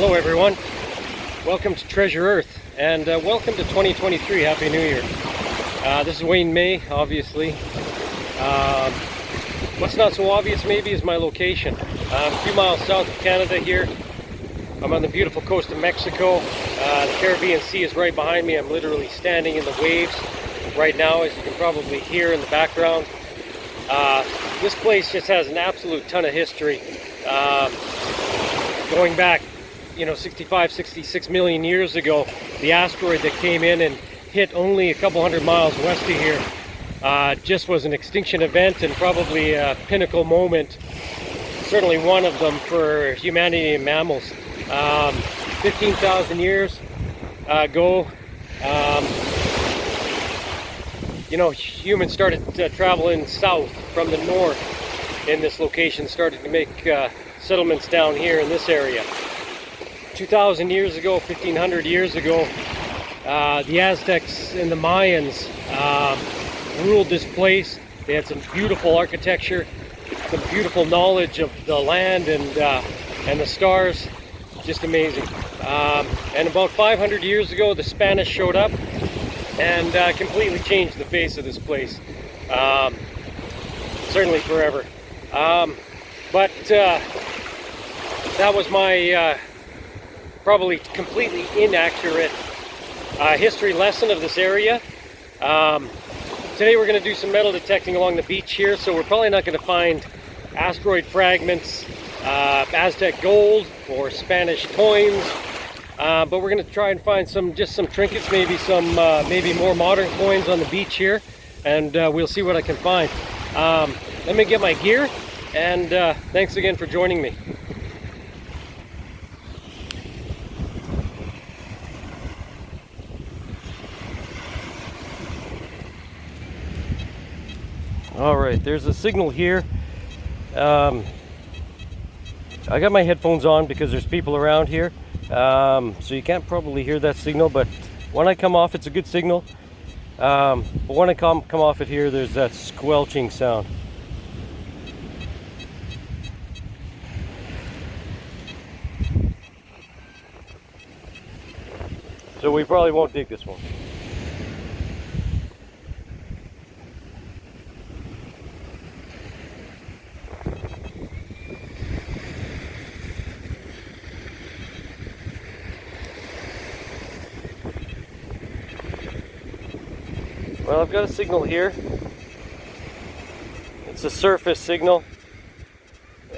Hello everyone, welcome to Treasure Earth, and welcome to 2023, Happy New Year. This is Wayne May, obviously. What's not so obvious maybe is my location. I'm a few miles south of Canada here. I'm on the beautiful coast of Mexico. The Caribbean Sea is right behind me. I'm literally standing in the waves right now, as you can probably hear in the background. This place just has an absolute ton of history. Going back, 65, 66 million years ago, the asteroid that came in and hit only a couple hundred miles west of here just was an extinction event and probably a pinnacle moment, certainly one of them for humanity and mammals. 15,000 years ago, humans started traveling south from the north in this location, started to make settlements down here in this area. 2,000 years ago, 1,500 years ago, the Aztecs and the Mayans ruled this place. They had some beautiful architecture, some beautiful knowledge of the land and the stars, just amazing. And about 500 years ago, the Spanish showed up and completely changed the face of this place, certainly forever. But that was my probably completely inaccurate history lesson of this area. Today we're going to do some metal detecting along the beach here, so we're probably not going to find asteroid fragments, Aztec gold, or Spanish coins, but we're going to try and find some trinkets, maybe more modern coins on the beach here, and we'll see what I can find. Let me get my gear, and thanks again for joining me. Alright, there's a signal here. I got my headphones on because there's people around here, so you can't probably hear that signal, but when I come off it's a good signal. But when I come off it here, there's that squelching sound. So we probably won't dig this one. Well, I've got a signal here. It's a surface signal,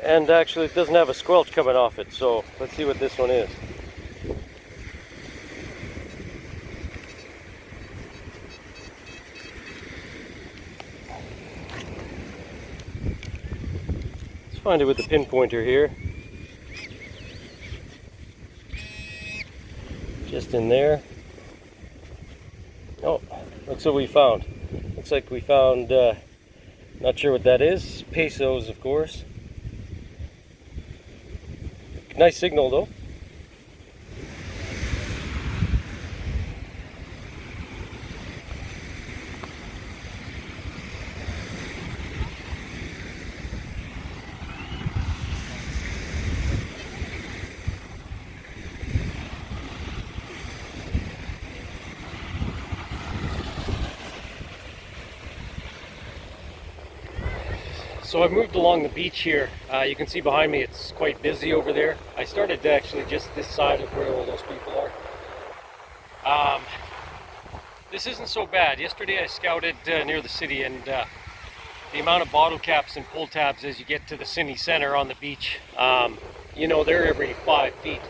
and actually it doesn't have a squelch coming off it, so let's see what this one is. Let's find it with the pinpointer here. Just in there. Oh, looks what we found. Looks like we found, not sure what that is. Pesos, of course. Nice signal though. So I moved along the beach here. You can see behind me it's quite busy over there. I started actually just this side of where all those people are. This isn't so bad. Yesterday I scouted near the city, and the amount of bottle caps and pull tabs as you get to the city center on the beach, they're every 5 feet.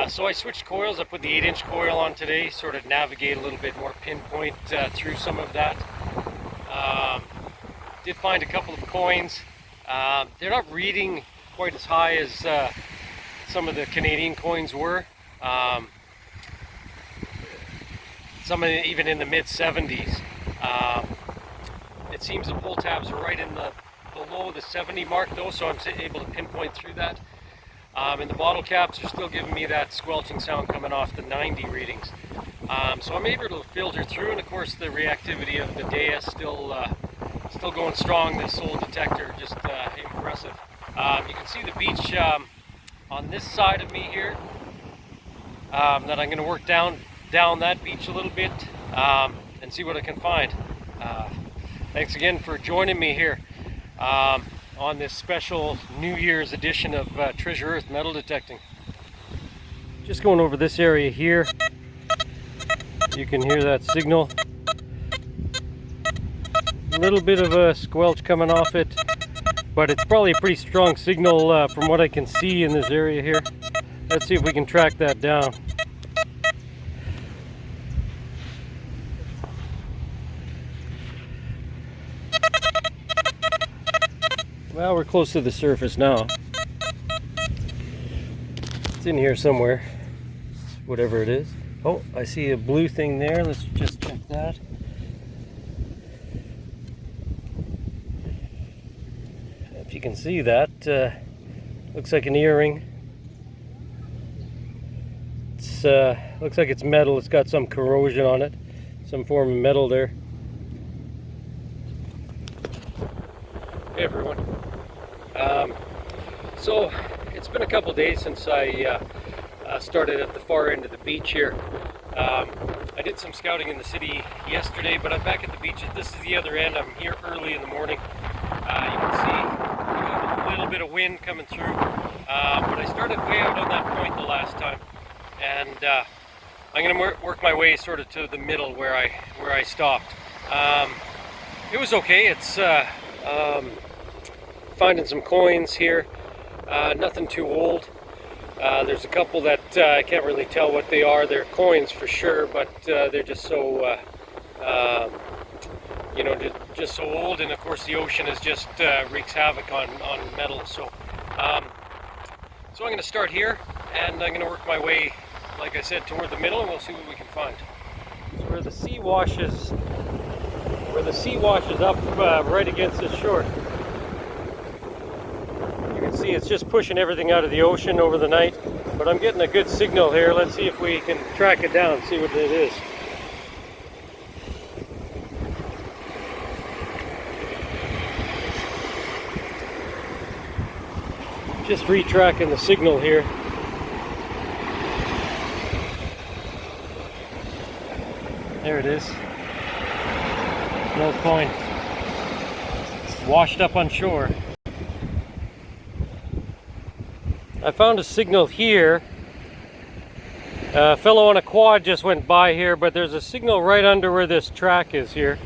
So I switched coils. I put the 8-inch coil on today, sort of navigate a little bit more pinpoint through some of that. Did find a couple of coins. They're not reading quite as high as some of the Canadian coins were. Some of even in the mid 70s. It seems the pull tabs are right in below the 70 mark though, so I'm able to pinpoint through that. And the bottle caps are still giving me that squelching sound coming off the 90 readings. So I'm able to filter through, and of course the reactivity of the Deus still going strong. This soul detector, just impressive. You can see the beach on this side of me here that I'm going to work down that beach a little bit and see what I can find. Thanks again for joining me here on this special New Year's edition of Treasure Earth Metal Detecting. Just going over this area here. You can hear that signal. A little bit of a squelch coming off it, but it's probably a pretty strong signal from what I can see in this area here. Let's see if we can track that down. Well, we're close to the surface now. It's in here somewhere, whatever it is. Oh, I see a blue thing there. Let's just check that. If you can see that, looks like an earring. It's looks like it's metal. It's got some corrosion on it, some form of metal there. Hey everyone. So it's been a couple days since I started at the far end of the beach here. I did some scouting in the city yesterday, but I'm back at the beach. This is the other end. I'm here early in the morning. You can see we got a little bit of wind coming through, but I started way out on that point the last time, and I'm going to work my way sort of to the middle where I stopped. It was okay. It's finding some coins here. Nothing too old. There's a couple that I can't really tell what they are. They're coins for sure, but they're just so you know, just so old, and of course the ocean is just wreaks havoc on metal. So I'm going to start here, and I'm going to work my way, like I said, toward the middle, and we'll see what we can find. So where the sea washes up right against this shore. You can see it's just pushing everything out of the ocean over the night, but I'm getting a good signal here. Let's see if we can track it down, see what it is. Just retracking the signal here. There it is. No coin. Washed up on shore. I found a signal here. A fellow on a quad just went by here, but there's a signal right under where this track is here.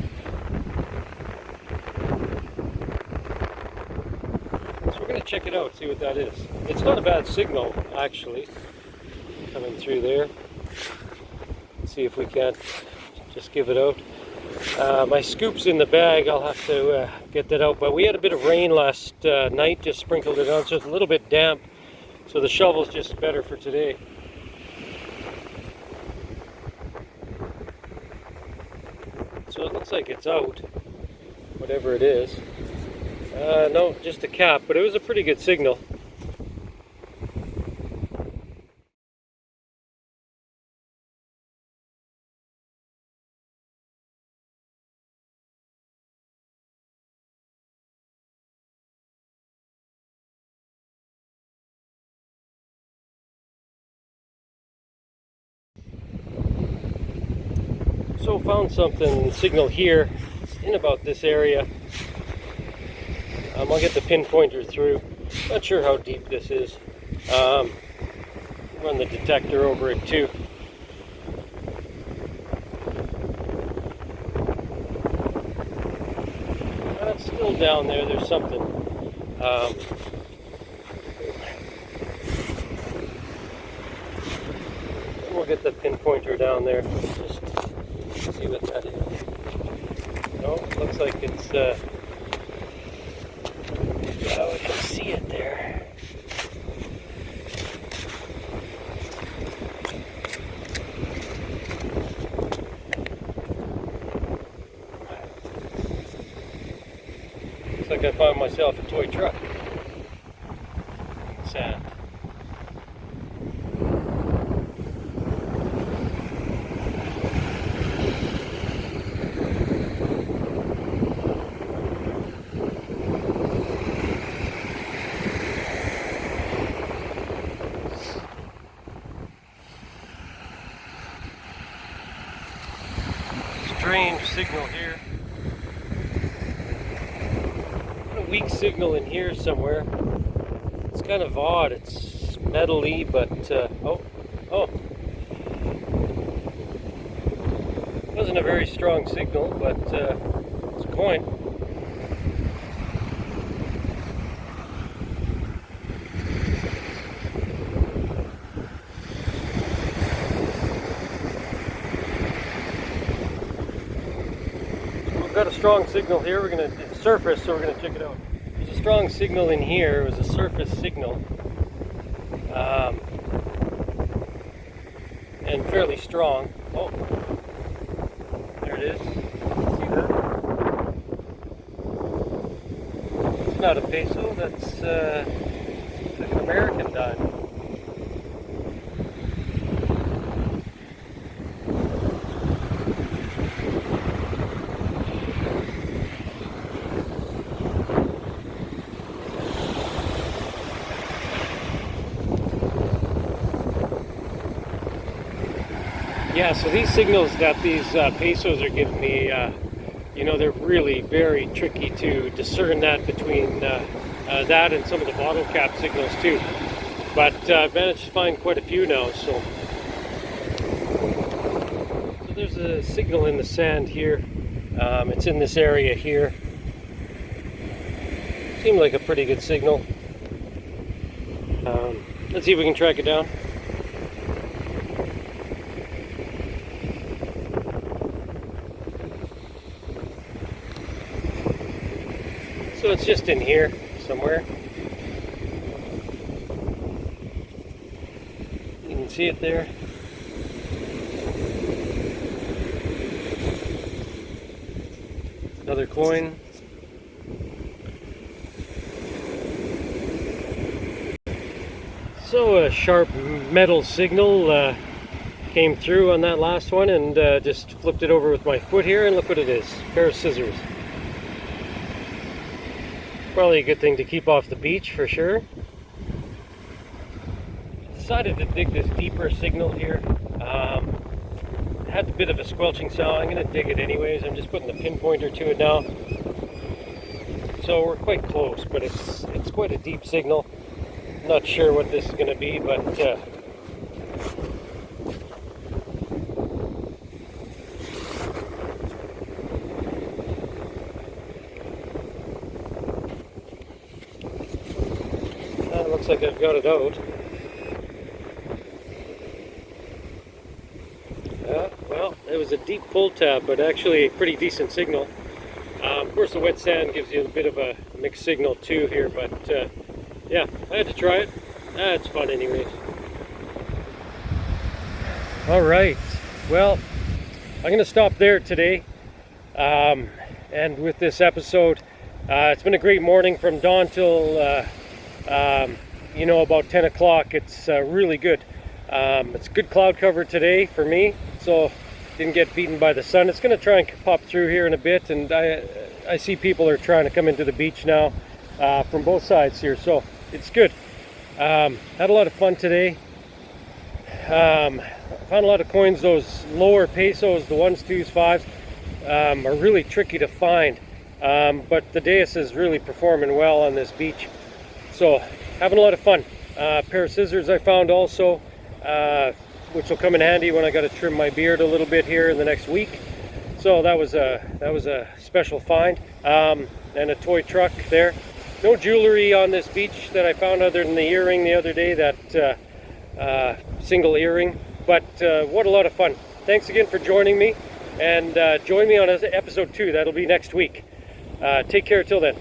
So we're going to check it out, see what that is. It's not a bad signal, actually, coming through there. Let's see if we can't just give it out. My scoop's in the bag. I'll have to get that out. But we had a bit of rain last night, just sprinkled it on, so it's a little bit damp. So the shovel's just better for today. So it looks like it's out, whatever it is. No, just a cap, but it was a pretty good signal. So found something, signal here, it's in about this area. I'll get the pinpointer through. Not sure how deep this is. Run the detector over it too. It's still down there, there's something. We'll get the pinpointer down there. Just see what that is. No, it looks like it's oh, I can see it there. Looks like I found myself a toy truck. Sand. signal here. Got a weak signal in here somewhere. It's kind of odd. It's metal-y, but oh. Wasn't a very strong signal, but it's a coin. We've got a strong signal here. We're going to surface, so we're going to check it out. There's a strong signal in here. It was a surface signal, and fairly strong. Oh, there it is. See that? It's not a peso. That's it's like an American dime. Yeah, so these signals that these pesos are giving me, you know, they're really very tricky to discern that between that and some of the bottle cap signals too. But I've managed to find quite a few now. So there's a signal in the sand here. It's in this area here. Seemed like a pretty good signal. Let's see if we can track it down. So it's just in here somewhere. You can see it there. Another coin. So a sharp metal signal came through on that last one, and just flipped it over with my foot here, and look what it is. A pair of scissors. Probably a good thing to keep off the beach for sure. Decided to dig this deeper signal here. Had a bit of a squelching sound. I'm going to dig it anyways. I'm just putting the pinpointer to it now. So we're quite close, but it's quite a deep signal. Not sure what this is going to be, but looks like I've got it out. Well, it was a deep pull tab, but actually a pretty decent signal. Of course, the wet sand gives you a bit of a mixed signal too here, but yeah, I had to try it. It's fun anyways. All right, well, I'm going to stop there today. And with this episode, it's been a great morning from dawn till you know, about 10 o'clock. It's really good. It's good cloud cover today for me, so didn't get beaten by the sun. It's going to try and pop through here in a bit, and I see people are trying to come into the beach now from both sides here, so it's good. Had a lot of fun today. Found a lot of coins. Those lower pesos, the 1s, 2s, 5s, are really tricky to find, but the Deus is really performing well on this beach, so having a lot of fun. A pair of scissors I found also, which will come in handy when I got to trim my beard a little bit here in the next week. So that was a special find. And a toy truck there. No jewelry on this beach that I found other than the earring the other day, that single earring. But what a lot of fun. Thanks again for joining me, and join me on episode 2. That'll be next week. Take care till then.